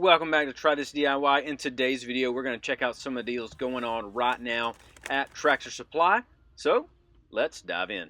Welcome back to Try This DIY. In today's video, we're going to check out some of the deals going on right now at Tractor Supply. So, let's dive in.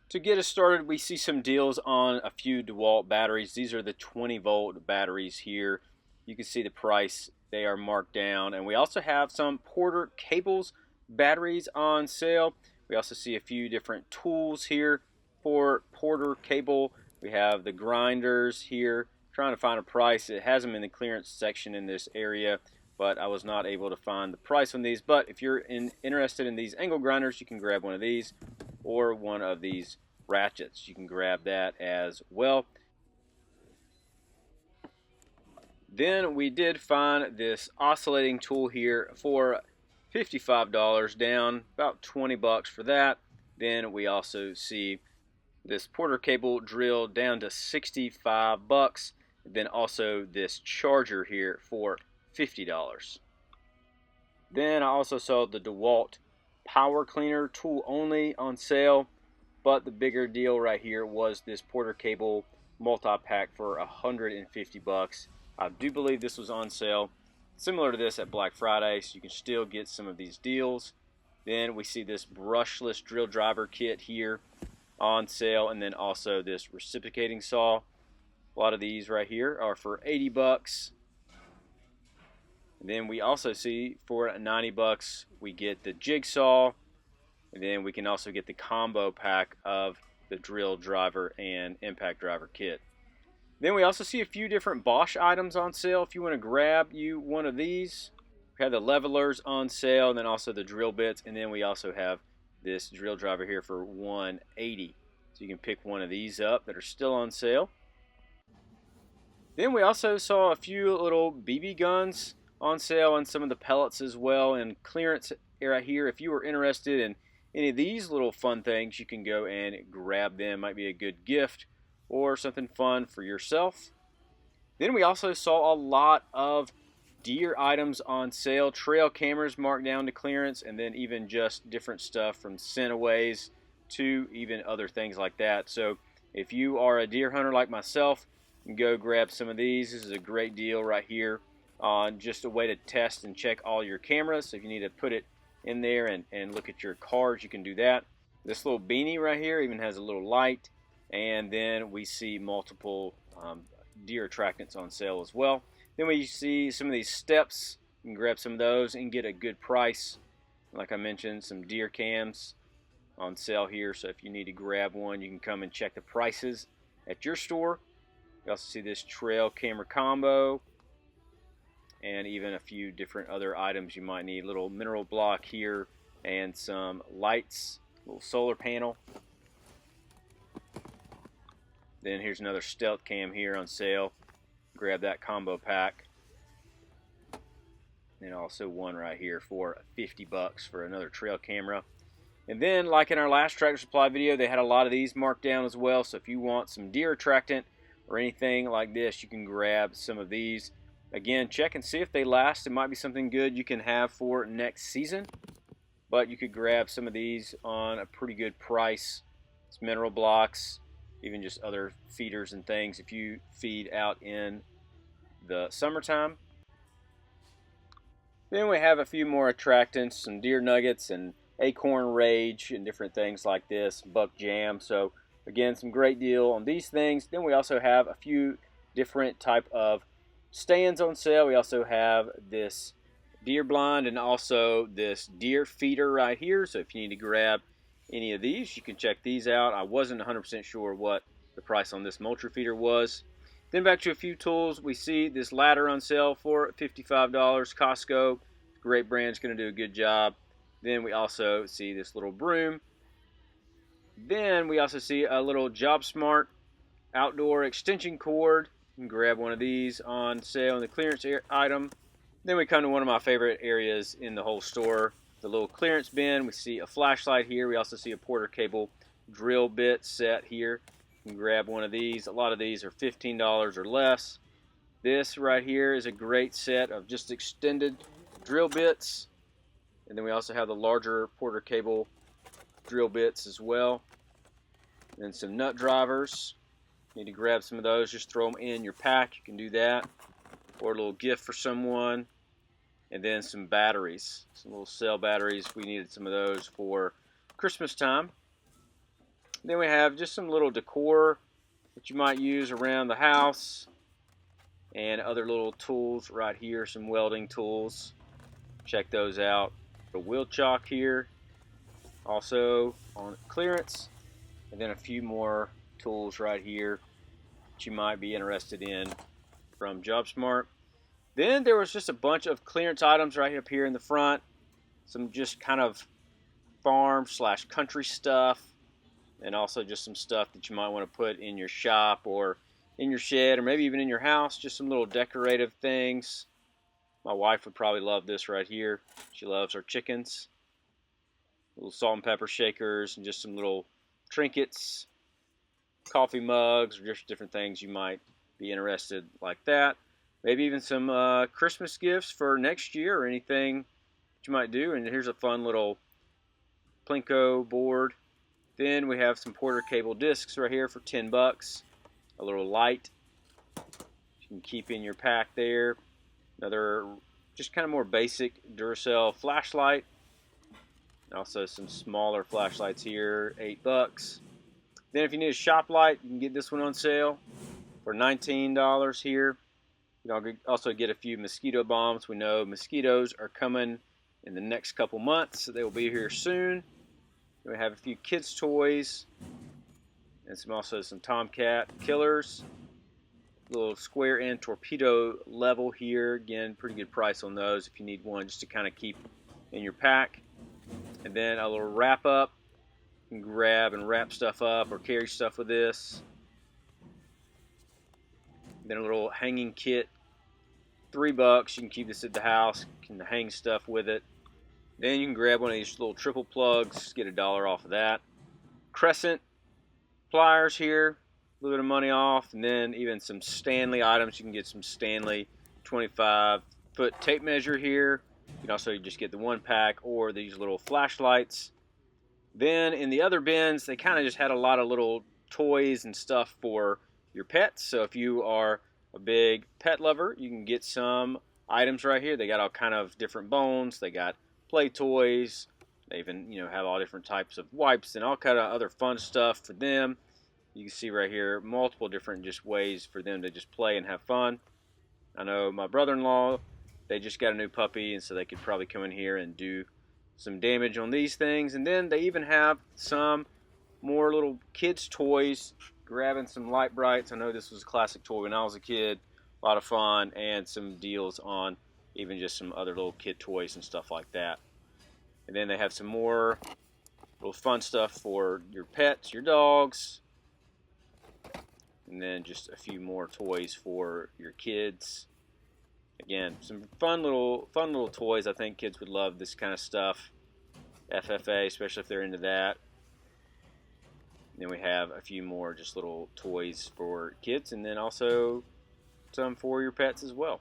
To get us started, we see some deals on a few DeWalt batteries. These are the 20-volt batteries here. You can see the price. They are marked down. And we also have some Porter Cables batteries on sale. We also see a few different tools here for Porter Cable. We have the grinders here. Trying to find a price. It has them in the clearance section in this area, but I was not able to find the price on these. But if you're interested in these angle grinders, you can grab one of these or one of these ratchets. You can grab that as well. Then we did find this oscillating tool here for $55, down about 20 bucks for that. Then we also see this Porter Cable drill down to 65 bucks. Then also this charger here for $50. Then I also saw the DeWalt Power Cleaner tool only on sale, but the bigger deal right here was this Porter Cable multi-pack for 150 bucks. I do believe this was on sale, similar to this at Black Friday, so you can still get some of these deals. Then we see this brushless drill driver kit here on sale, and then also this reciprocating saw. A lot of these right here are for 80 bucks. And then we also see for 90 bucks we get the jigsaw, and then we can also get the combo pack of the drill driver and impact driver kit. Then we also see a few different Bosch items on sale. If you want to grab you one of these, we have the levelers on sale, and then also the drill bits, and then we also have this drill driver here for $180. So you can pick one of these up that are still on sale. Then we also saw a few little BB guns on sale and some of the pellets as well, and clearance right here. If you were interested in any of these little fun things, you can go and grab them. Might be a good gift or something fun for yourself. Then we also saw a lot of deer items on sale, trail cameras marked down to clearance, and then even just different stuff from Scentaways to even other things like that. So if you are a deer hunter like myself, you can go grab some of these. This is a great deal right here on just a way to test and check all your cameras. So if you need to put it in there and look at your cars, you can do that. This little beanie right here even has a little light, and then we see multiple deer attractants on sale as well. Then we see some of these steps. You can grab some of those and get a good price. Like I mentioned, some deer cams on sale here. So if you need to grab one, you can come and check the prices at your store. You also see this trail camera combo and even a few different other items you might need. Little mineral block here and some lights, little solar panel. Then here's another stealth cam here on sale. Grab that combo pack. And also one right here for 50 bucks for another trail camera. And then, like in our last Tractor Supply video, they had a lot of these marked down as well. So if you want some deer attractant or anything like this, you can grab some of these. Again, check and see if they last. It might be something good you can have for next season. But you could grab some of these on a pretty good price. It's mineral blocks, even just other feeders and things if you feed out in the summertime. Then we have a few more attractants, some deer nuggets and acorn rage and different things like this, buck jam. So again, some great deal on these things. Then we also have a few different type of stands on sale. We also have this deer blind and also this deer feeder right here. So if you need to grab any of these, you can check these out. I wasn't 100% sure what the price on this mulcher feeder was. Then back to a few tools. We see this ladder on sale for $55. Costco, great brand, it's going to do a good job. Then we also see this little broom. Then we also see a little JobSmart outdoor extension cord. You can grab one of these on sale in the clearance item. Then we come to one of my favorite areas in the whole store, the little clearance bin. We see a flashlight here. We also see a Porter Cable drill bit set here. You can grab one of these. A lot of these are $15 or less. This right here is a great set of just extended drill bits. And then we also have the larger Porter Cable drill bits as well. And some nut drivers. Need to grab some of those, just throw them in your pack. You can do that. Or a little gift for someone. And then some batteries, some little cell batteries. We needed some of those for Christmas time. Then we have just some little decor that you might use around the house. And other little tools right here, some welding tools. Check those out. The wheel chock here, also on clearance. And then a few more tools right here that you might be interested in from JobSmart. Then there was just a bunch of clearance items right up here in the front. Some just kind of farm / country stuff. And also just some stuff that you might want to put in your shop or in your shed or maybe even in your house. Just some little decorative things. My wife would probably love this right here. She loves our chickens. Little salt and pepper shakers and just some little trinkets, coffee mugs, or just different things you might be interested like that. Maybe even some Christmas gifts for next year or anything that you might do. And here's a fun little Plinko board. Then we have some Porter cable discs right here for 10 bucks. A little light you can keep in your pack there. Another just kind of more basic Duracell flashlight. Also some smaller flashlights here, 8 bucks. Then if you need a shop light, you can get this one on sale for $19 here. You can also get a few mosquito bombs. We know mosquitoes are coming in the next couple months, so they will be here soon. We have a few kids' toys and also some Tomcat killers. Little square end torpedo level here. Again, pretty good price on those if you need one just to kind of keep in your pack. And then a little wrap up. You can grab and wrap stuff up or carry stuff with this. Then a little hanging kit, 3 bucks. You can keep this at the house. You can hang stuff with it. Then you can grab one of these little triple plugs, get $1 off of that. Crescent pliers here, a little bit of money off. And then even some Stanley items. You can get some Stanley 25-foot tape measure here. You can also just get the 1-pack or these little flashlights. Then in the other bins, they kind of just had a lot of little toys and stuff for your pets. So if you are a big pet lover, you can get some items right here. They got all kind of different bones. They got play toys. They even, have all different types of wipes and all kind of other fun stuff for them. You can see right here multiple different just ways for them to just play and have fun. I know my brother-in-law, they just got a new puppy, and so they could probably come in here and do some damage on these things. And then they even have some more little kids' toys, grabbing some Light Brights. I know this was a classic toy when I was a kid. A lot of fun, and some deals on even just some other little kid toys and stuff like that. And then they have some more little fun stuff for your pets, your dogs. And then just a few more toys for your kids. Again, some fun little toys. I think kids would love this kind of stuff. FFA, especially if they're into that. And then we have a few more just little toys for kids, and then also some for your pets as well.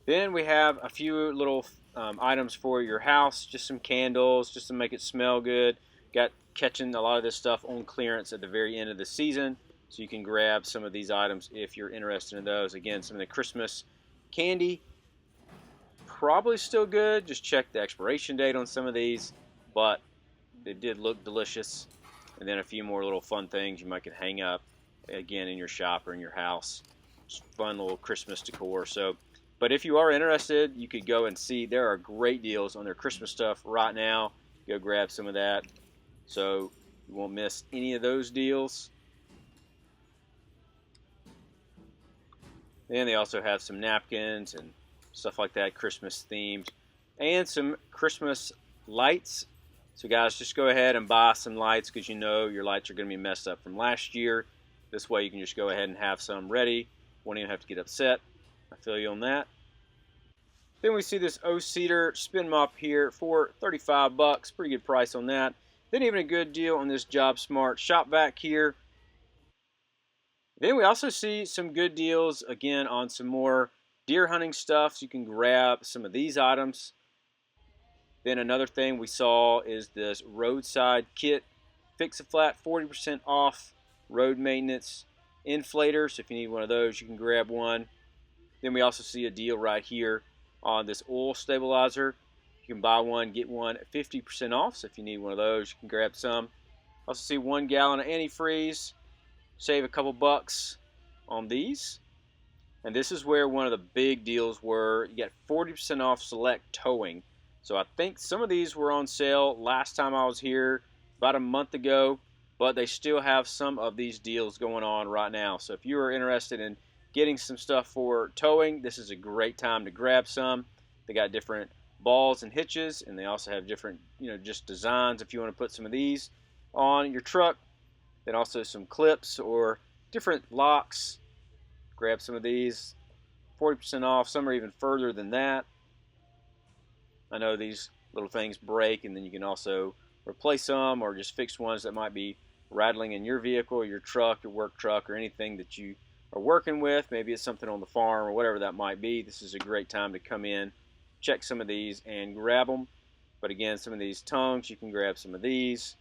Then we have a few little items for your house, just some candles, just to make it smell good. Got catching a lot of this stuff on clearance at the very end of the season, so you can grab some of these items if you're interested in those. Again, some of the Christmas candy, probably still good. Just check the expiration date on some of these, but they did look delicious. And then a few more little fun things you might could hang up, again, in your shop or in your house. Just fun little Christmas decor. But if you are interested, you could go and see. There are great deals on their Christmas stuff right now. Go grab some of that, so you won't miss any of those deals. And they also have some napkins and stuff like that, Christmas themed, and some Christmas lights. So guys, just go ahead and buy some lights, because your lights are going to be messed up from last year. This way you can just go ahead and have some ready. Won't even have to get upset. I feel you on that. Then we see this O-Cedar spin mop here for 35 bucks. Pretty good price on that. Then even a good deal on this JobSmart shop vac here. Then we also see some good deals, again, on some more deer hunting stuff. So you can grab some of these items. Then another thing we saw is this roadside kit, Fix-A-Flat, 40% off road maintenance inflator. So if you need one of those, you can grab one. Then we also see a deal right here on this oil stabilizer. You can buy one, get one 50% off. So if you need one of those, you can grab some. Also see 1 gallon of antifreeze. Save a couple bucks on these. And this is where one of the big deals were. You get 40% off select towing. So I think some of these were on sale last time I was here about a month ago, but they still have some of these deals going on right now. So if you are interested in getting some stuff for towing, this is a great time to grab some. They got different balls and hitches, and they also have different, just designs if you want to put some of these on your truck. Then also some clips or different locks. Grab some of these, 40% off. Some are even further than that. I know these little things break, and then you can also replace them or just fix ones that might be rattling in your vehicle, your truck, your work truck, or anything that you are working with. Maybe it's something on the farm or whatever that might be. This is a great time to come in, check some of these, and grab them. But again, some of these tongues, you can grab some of these.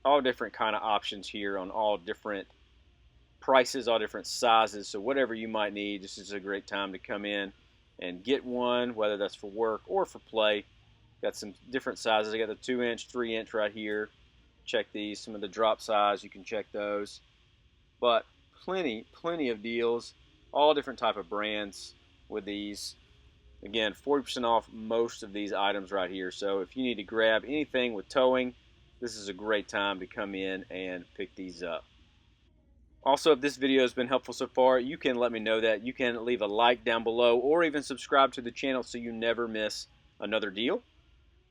All different kind of options here on all different prices, all different sizes. So whatever you might need, this is a great time to come in and get one, whether that's for work or for play. Got some different sizes. I got the 2-inch, 3-inch right here. Check these. Some of the drop size, you can check those. But plenty of deals, all different type of brands with these. Again, 40% off most of these items right here. So if you need to grab anything with towing, this is a great time to come in and pick these up. Also, if this video has been helpful so far, you can let me know that. You can leave a like down below or even subscribe to the channel so you never miss another deal.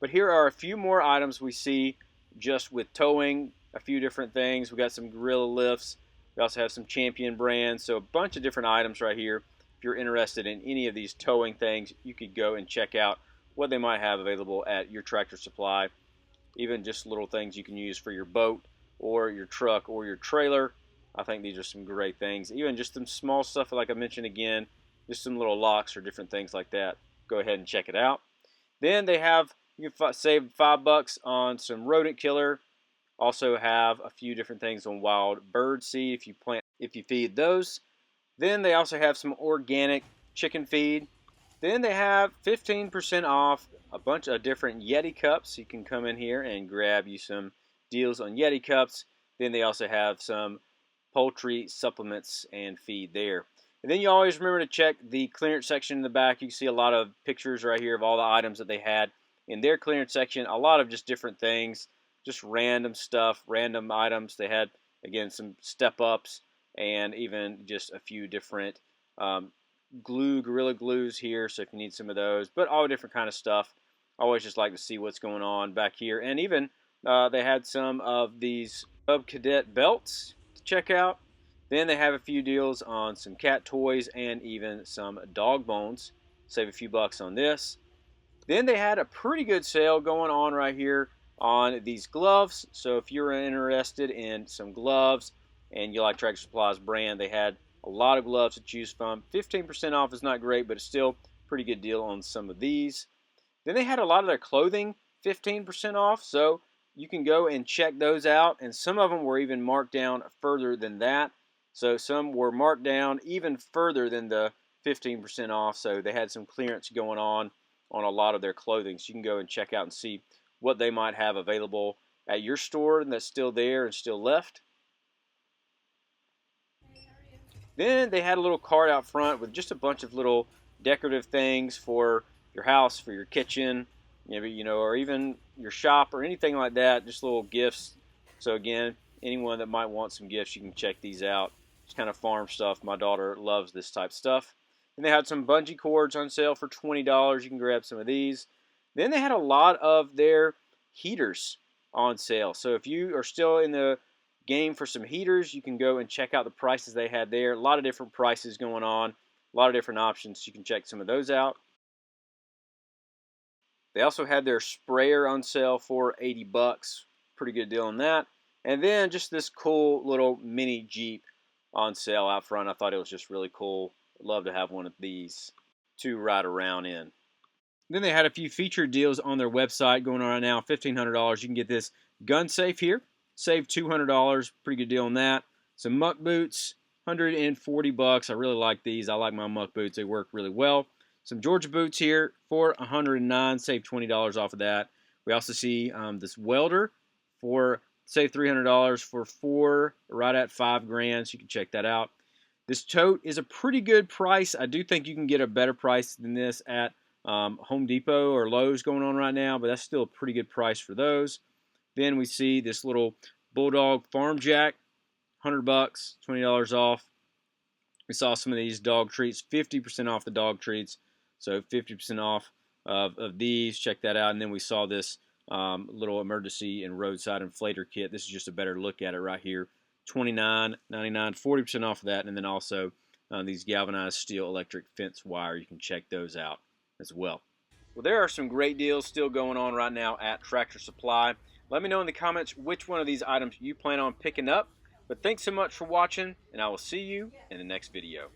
But here are a few more items we see just with towing, a few different things. We got some Gorilla lifts. We also have some Champion brands, so a bunch of different items right here. If you're interested in any of these towing things, you could go and check out what they might have available at your Tractor Supply. Even just little things you can use for your boat or your truck or your trailer. I think these are some great things. Even just some small stuff, like I mentioned again, just some little locks or different things like that. Go ahead and check it out. Then they have, you can save $5 on some rodent killer. Also have a few different things on wild bird seed if you feed those. Then they also have some organic chicken feed. Then they have 15% off a bunch of different Yeti cups. You can come in here and grab you some deals on Yeti cups. Then they also have some poultry supplements and feed there. And then you always remember to check the clearance section in the back. You can see a lot of pictures right here of all the items that they had in their clearance section. A lot of just different things, just random stuff, random items. They had, again, some step-ups and even just a few different Gorilla glues here, so if you need some of those. But all different kind of stuff. I always just like to see what's going on back here. And even they had some of these Cub Cadet belts to check out. Then they have a few deals on some cat toys and even some dog bones. Save a few bucks on this. Then they had a pretty good sale going on right here on these gloves. So if you're interested in some gloves and you like Tractor Supply's brand, they had a lot of gloves to choose from. 15% off is not great, but it's still a pretty good deal on some of these. Then they had a lot of their clothing 15% off, so you can go and check those out. And some of them were even marked down further than that. So some were marked down even further than the 15% off. So they had some clearance going on a lot of their clothing. So you can go and check out and see what they might have available at your store and that's still there and still left. Then they had a little cart out front with just a bunch of little decorative things for your house, for your kitchen, or even your shop or anything like that, just little gifts. So again, anyone that might want some gifts, you can check these out. It's kind of farm stuff. My daughter loves this type of stuff. And they had some bungee cords on sale for $20. You can grab some of these. Then they had a lot of their heaters on sale. So if you are still in the game for some heaters, you can go and check out the prices they had there. A lot of different prices going on, a lot of different options. You can check some of those out. They also had their sprayer on sale for $80. Pretty good deal on that. And then just this cool little mini Jeep on sale out front. I thought it was just really cool. I'd love to have one of these to ride around in. Then they had a few featured deals on their website going on right now. $1,500. You can get this gun safe here. Save $200. Pretty good deal on that. Some muck boots, $140. I really like these. I like my muck boots. They work really well. Some Georgia boots here for $109. Save $20 off of that. We also see this welder for save $300 for 4, right at $5,000. So you can check that out. This tote is a pretty good price. I do think you can get a better price than this at Home Depot or Lowe's going on right now, but that's still a pretty good price for those. Then we see this little Bulldog Farm Jack, $100, $20 off. We saw some of these dog treats, 50% off the dog treats, so 50% off of these. Check that out. And then we saw this little emergency and roadside inflator kit. This is just a better look at it right here. $29.99, 40% off of that, and then also these galvanized steel electric fence wire. You can check those out as well. Well, there are some great deals still going on right now at Tractor Supply. Let me know in the comments which one of these items you plan on picking up. But thanks so much for watching, and I will see you in the next video.